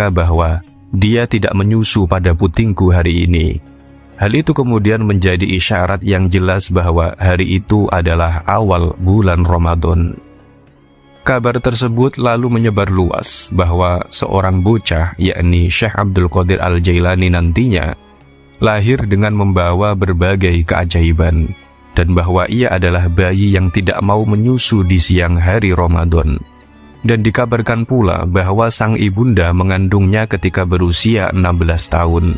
bahwa dia tidak menyusu pada putingku hari ini. Hal itu kemudian menjadi isyarat yang jelas bahwa hari itu adalah awal bulan Ramadan. Kabar tersebut lalu menyebar luas bahwa seorang bocah, yakni Syekh Abdul Qadir Al-Jailani nantinya lahir dengan membawa berbagai keajaiban, dan bahwa ia adalah bayi yang tidak mau menyusu di siang hari Ramadan. Dan dikabarkan pula bahwa sang ibunda mengandungnya ketika berusia 16 tahun.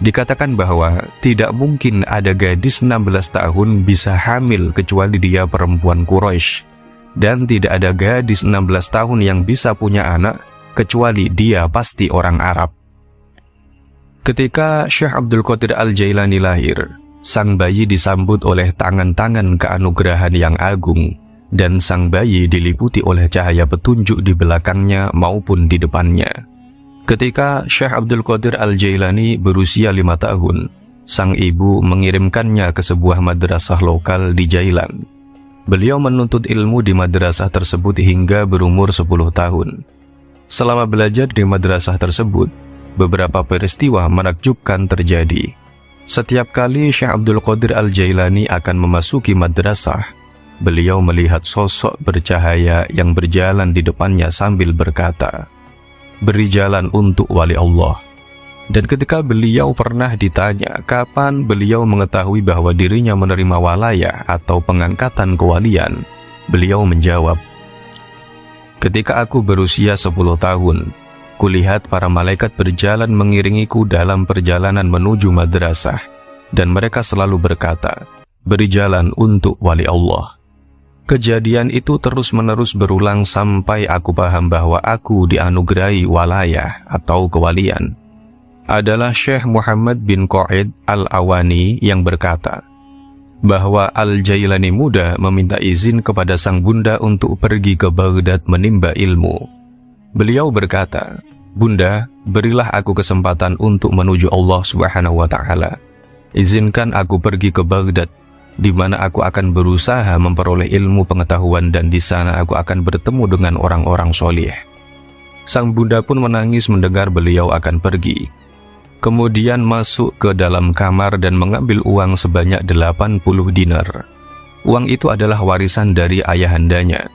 Dikatakan bahwa tidak mungkin ada gadis 16 tahun bisa hamil kecuali dia perempuan Quraisy, dan tidak ada gadis 16 tahun yang bisa punya anak kecuali dia pasti orang Arab. Ketika Syekh Abdul Qadir Al-Jailani lahir, sang bayi disambut oleh tangan-tangan keanugerahan yang agung, dan sang bayi diliputi oleh cahaya petunjuk di belakangnya maupun di depannya. Ketika Syekh Abdul Qadir Al-Jailani berusia 5 tahun, sang ibu mengirimkannya ke sebuah madrasah lokal di Jailan. Beliau menuntut ilmu di madrasah tersebut hingga berumur 10 tahun. Selama belajar di madrasah tersebut, beberapa peristiwa menakjubkan terjadi. Setiap kali Syekh Abdul Qadir Al-Jailani akan memasuki madrasah, beliau melihat sosok bercahaya yang berjalan di depannya sambil berkata, "Beri jalan untuk wali Allah." Dan ketika beliau pernah ditanya kapan beliau mengetahui bahwa dirinya menerima walayah atau pengangkatan kewalian, beliau menjawab, "Ketika aku berusia 10 tahun, kulihat para malaikat berjalan mengiringiku dalam perjalanan menuju madrasah, dan mereka selalu berkata, 'Beri jalan untuk wali Allah.' Kejadian itu terus-menerus berulang sampai aku paham bahwa aku dianugerahi walayah atau kewalian." Adalah Syekh Muhammad bin Qaid Al-Awani yang berkata bahwa Al-Jailani muda meminta izin kepada sang bunda untuk pergi ke Baghdad menimba ilmu. Beliau berkata, "Bunda, berilah aku kesempatan untuk menuju Allah Subhanahu wa Ta'ala. Izinkan aku pergi ke Baghdad, di mana aku akan berusaha memperoleh ilmu pengetahuan, dan di sana aku akan bertemu dengan orang-orang soleh." Sang bunda pun menangis mendengar beliau akan pergi. Kemudian masuk ke dalam kamar dan mengambil uang sebanyak 80 dinar. Uang itu adalah warisan dari ayahandanya.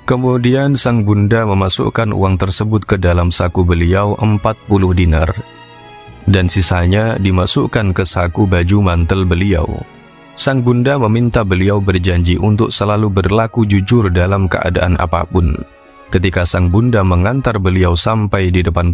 Kemudian sang bunda memasukkan uang tersebut ke dalam saku beliau 40 dinar, dan sisanya dimasukkan ke saku baju mantel beliau. Sang bunda meminta beliau berjanji untuk selalu berlaku jujur dalam keadaan apapun. Ketika sang bunda mengantar beliau sampai di depan